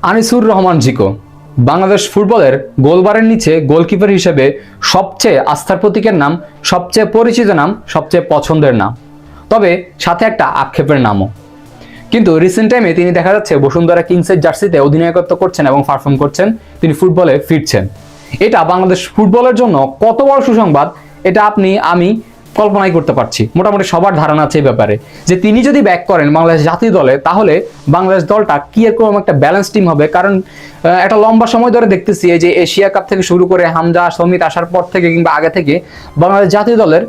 আনিসুর রহমান জিকো বাংলাদেশ ফুটবলের গোলবারের নিচে গোলকিপার হিসেবে সবচেয়ে আস্থার প্রতীকের নাম, সবচেয়ে পরিচিত নাম, সবচেয়ে পছন্দের নাম, তবে সাথে একটা আক্ষেপের নামও। কিন্তু রিসেন্ট টাইমে তিনি দেখা যাচ্ছে বসুন্ধরা কিংসের জার্সিতে অধিনায়কত্ব করছেন এবং পারফর্ম করছেন, তিনি ফুটবলে ফিরছেন। এটা বাংলাদেশ ফুটবলের জন্য কত বড় সুসংবাদ এটা আমি কল্পনাই করতে পারছি। মোটামুটি সবার ধারণা আছে এই ব্যাপারে যে তিনি যদি ব্যাক করেন বাংলাদেশ জাতীয় দলে, তাহলে বাংলাদেশ দলটা কি এরকম একটা ব্যালেন্স টিম হবে। কারণ একটা লম্বা সময় ধরে দেখতেছি এই যে এশিয়া কাপ থেকে শুরু করে হামজা সমিত আসার পর থেকে কিংবা আগে থেকে বাংলাদেশ জাতীয় দলের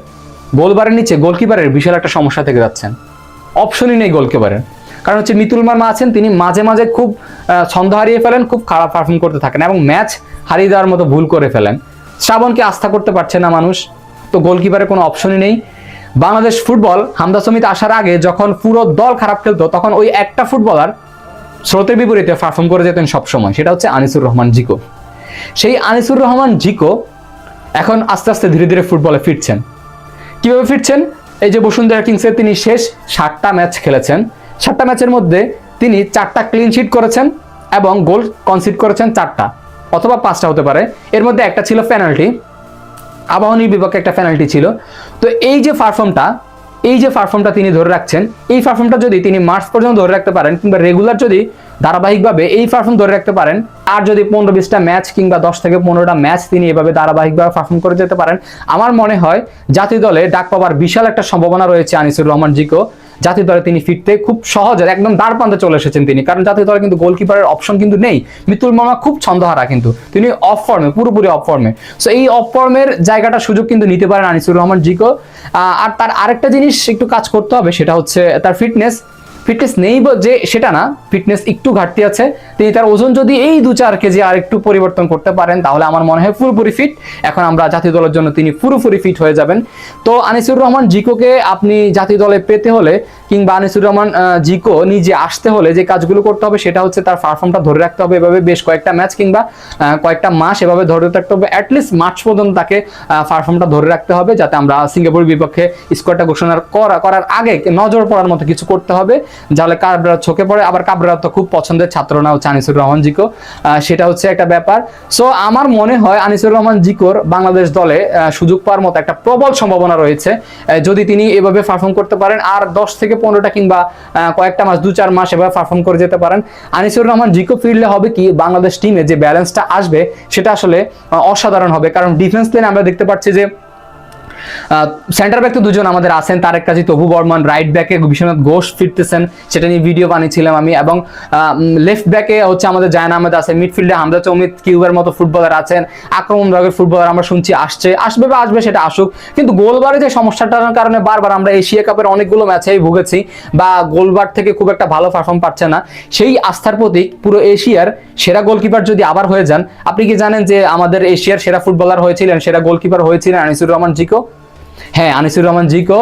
গোলবারের নিচে গোলকিপারের বিশাল একটা সমস্যা থেকে যাচ্ছেন। অপশনই নেই গোলকিপারের। কারণ হচ্ছে মিতুল মার্মা আছেন, তিনি মাঝে মাঝে খুব ছন্দ হারিয়ে ফেলেন, খুব খারাপ পারফর্ম করতে থাকেন এবং ম্যাচ হারিয়ে দেওয়ার মতো ভুল করে ফেলেন। শ্রাবণকে আস্থা করতে পারছে না মানুষ, তো গোলকিপারের কোনো অপশনই নেই। বাংলাদেশ ফুটবল হামজা সমিত আসার আগে যখন পুরো দল খারাপ খেলতো, তখন ওই একটা ফুটবলার স্রোতের বিপরীতে পারফর্ম করে যেতেন সবসময়, সেটা হচ্ছে আনিসুর রহমান জিকো। সেই আনিসুর রহমান জিকো এখন আস্তে আস্তে ধীরে ধীরে ফুটবলে ফিরছেন। কিভাবে ফিরছেন? এই যে বসুন্ধরা কিংসের তিনি শেষ 7টা ম্যাচ খেলেছেন, 7টা ম্যাচের মধ্যে তিনি 4টা ক্লিন শিট করেছেন এবং গোল কনসিড করেছেন 4টা অথবা 5টা হতে পারে। এর মধ্যে একটা ছিল পেনাল্টি, আবাহনীর বিপক্ষে একটা পেনাল্টি ছিল। তো এই যে পারফর্মটা তিনি ধরে রাখছেন, এই পারফর্মটা যদি তিনি মার্চ পর্যন্ত ধরে রাখতে পারেন কিংবা রেগুলার যদি ধারাবাহিকভাবে এই পারফর্ম ধরে রাখতে পারেন, আর যদি 15-20টা ম্যাচ কিংবা 10 থেকে 15টা ম্যাচ তিনি এভাবে ধারাবাহিকভাবে পারফর্ম করে যেতে পারেন, আমার মনে হয় জাতীয় দলে ডাক পাওয়ার বিশাল একটা সম্ভাবনা রয়েছে আনিসুর রহমান জিকো। জাতীয় দলে তিনি ফিরতে খুব সহজে একদম দ্বার প্রান্তে চলে এসেছেন তিনি, কারণ জাতীয় দলে কিন্তু গোলকিপারের অপশন কিন্তু নেই। মিতুল মার্মা খুব ছন্দহারা, কিন্তু তিনি অফ ফর্মে, পুরোপুরি অফ ফর্মে। সো এই অফ ফর্মের জায়গাটা সুযোগ কিন্তু নিতে পারেন আনিসুর রহমান জিকো। আর তার আরেকটা জিনিস একটু কাজ করতে হবে, সেটা হচ্ছে তার ফিটনেস নেই যে সেটা না, ফিটনেস একটু ঘাটতি আছে। তিনি তার ওজন যদি এই 2-4 কেজি আর একটু পরিবর্তন করতে পারেন, তাহলে আমার মনে হয় পুরোপুরি ফিট। এখন আমরা জাতীয় দলের জন্য তিনি পুরোপুরি ফিট হয়ে যাবেন। তো আনিসুর রহমান জিকোকে আপনি জাতীয় দলে পেতে হলে কিংবা আনিসুর রহমান জিকো নিজে আসতে হলে যে কাজগুলো করতে হবে, সেটা হচ্ছে তার পারফর্মটা ধরে রাখতে হবে এভাবে বেশ কয়েকটা ম্যাচ কিংবা কয়েকটা মাস এভাবে ধরে রাখতে হবে। অ্যাটলিস্ট মার্চ পর্যন্ত তাকে পারফর্মটা ধরে রাখতে হবে, যাতে আমরা সিঙ্গাপুরের বিপক্ষে স্কোয়াডটা ঘোষণা করার আগে নজর পড়ার মতো কিছু করতে হবে, যাহলে কাবরা চোখে পড়ে। আবার কাবরা তো খুব পছন্দের ছাত্র না হচ্ছে আনিসুর রহমান জিকো, সেটা হচ্ছে একটা ব্যাপার। সো আমার মনে হয় আনিসুর রহমান জিকোর বাংলাদেশ দলে সুযোগ পাওয়ার মতো একটা প্রবল সম্ভাবনা রয়েছে যদি তিনি এভাবে পারফর্ম করতে পারেন। আর 10 থেকে 15টা কিংবা কয়েকটা মাস, 2-4 মাস এভাবে পারফর্ম করে যেতে পারেন। আনিসুর রহমান জিকো ফিরলে হবে কি, বাংলাদেশ টিমে যে ব্যালেন্সটা আসবে সেটা আসলে অসাধারণ হবে। কারণ ডিফেন্স লাইনে আমরা দেখতে পাচ্ছি যে সেন্টার ব্যাক তো দুজন আমাদের আছেন, তারেক কাজী, তবু বর্মন। রাইট ব্যাকে বিশ্বনাথ ঘোষ ফিরতেছেন, সেটা নিয়ে ভিডিও বানিয়েছিলাম আমি। এবং লেফট ব্যাকে হচ্ছে আমাদের জায়ন আহমেদ আছে। মিডফিল্ডে হামজা চৌমিত, কিউবের মতো ফুটবলার আছেন। আক্রমণ ভাগের ফুটবলার আমরা শুনছি আসবে বা আসবে, সেটা আসুক। কিন্তু গোলবারে যে সমস্যাটার কারণে বারবার আমরা এশিয়া কাপের অনেকগুলো ম্যাচেই ভুগেছি বা গোলবার থেকে খুব একটা ভালো পারফর্ম পাচ্ছে না, সেই আস্থার প্রতীক পুরো এশিয়ার সেরা গোলকিপার যদি আবার হয়ে যান। আপনি কি জানেন যে আমাদের এশিয়ার সেরা ফুটবলার হয়েছিলেন, সেরা গোলকিপার হয়েছিলেন আনিসুর রহমান জিকো? হ্যাঁ, আনিসুর রহমান জিকো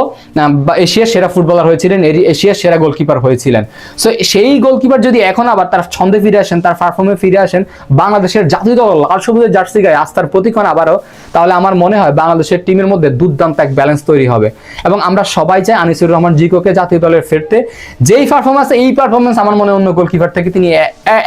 এশিয়ার সেরা ফুটবলার হয়েছিলেন, এশিয়ার সেরা গোলকিপার হয়েছিলেন। সো সেই গোলকিপার যদি এখন আবার তার ছন্দে ফিরে আসেন, তার পারফর্মে ফিরে আসেন, বাংলাদেশের জাতীয় দল লাল সবুজের জার্সি গায়ে আস্থার প্রতীক হন আবারও, তাহলে আমার মনে হয় বাংলাদেশের টিমের মধ্যে দুর্দান্ত এক ব্যালেন্স তৈরি হবে। এবং আমরা সবাই চাই আনিসুর রহমান জিকোকে জাতীয় দলের ফিরতে। যেই পারফরমেন্স, এই পারফরমেন্স আমার মনে হয় অন্য গোলকিপার থেকে তিনি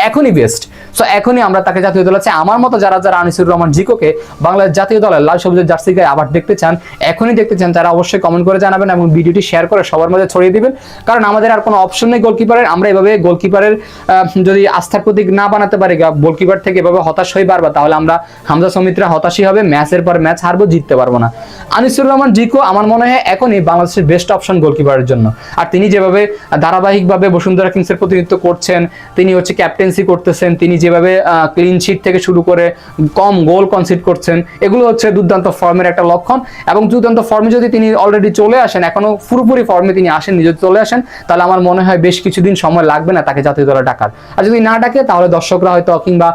এখনই বেস্ট। সো এখনই আমরা তাকে জাতীয় দলে চাই। আমার মতো যারা আনিসুর রহমান জিকোকে বাংলাদেশ জাতীয় দলের লাল সবুজের জার্সি গায়ে আবার দেখতে চান, এখনই দেখতে চান, তারা অবশ্যই কমেন্ট করে জানাবেন এবং ভিডিওটি শেয়ার করে সবার মাঝে ছড়িয়ে দিবেন। কারণ আমাদের আর কোনো অপশন নেই গোলকিপারের। আমরা এভাবে গোলকিপারের যদি আস্থার প্রতীক না বানাতে পারি, গোলকিপার থেকে এভাবে হতাশ হয়ে পারবা, তাহলে আমরা হামজা সমিতরা হতাশই হবে, ম্যাচের পর ম্যাচ হারবো, জিততে পারবো না। আনিসুর রহমান জিকো আমার মনে হয় এখনই বাংলাদেশের বেস্ট অপশন গোলকিপারের জন্য। আর তিনি যেভাবে ধারাবাহিকভাবে বসুন্ধরা কিংসের প্রতিনিধিত্ব করছেন, তিনি হচ্ছে ক্যাপ্টেন্সি করতেছেন, তিনি যেভাবে ক্লিন শিট থেকে শুরু করে কম গোল কনসিড করছেন, এগুলো হচ্ছে দুর্দান্ত ফর্মের একটা লক্ষণ। এবং দুর্দান্ত ফর্মে যদি তিনি অলরেডি চলে আসেন, এখনো পুরোপুরি ফর্মে তিনি আসেন, যদি চলে আসেন, তাহলে আমার মনে হয় বেশ কিছুদিন সময় লাগবে না তাকে জাতীয় দলে ডাকার। আর যদি না ডাকে, তাহলে দর্শকরা হয়তো কিংবা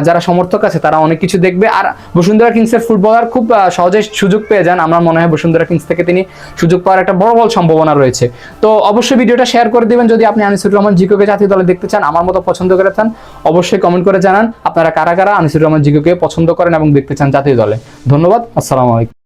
যারা সমর্থক আছে তারা অনেক কিছু দেখবে। আর বসুন্ধরা কিংসের ফুটবলার খুব সহজে সুযোগ পেয়ে যান। আমার মনে হয় বসুন্ধরা কিংস থেকে তিনি সুযোগ পাওয়ার একটা বড় সম্ভাবনা রয়েছে। তো অবশ্যই ভিডিওটা শেয়ার করে দিবেন যদি আপনি আনিসুর রহমান জিকোকে জাতীয় দলে দেখতে চান, আমার মতো পছন্দ করে চান। অবশ্যই কমেন্ট করে জানান আপনারা কারা কারা আনিসুর রহমান জিকোকে পছন্দ করেন এবং দেখতে চান জাতীয় দলে। ধন্যবাদ, আসসালামু আলাইকুম।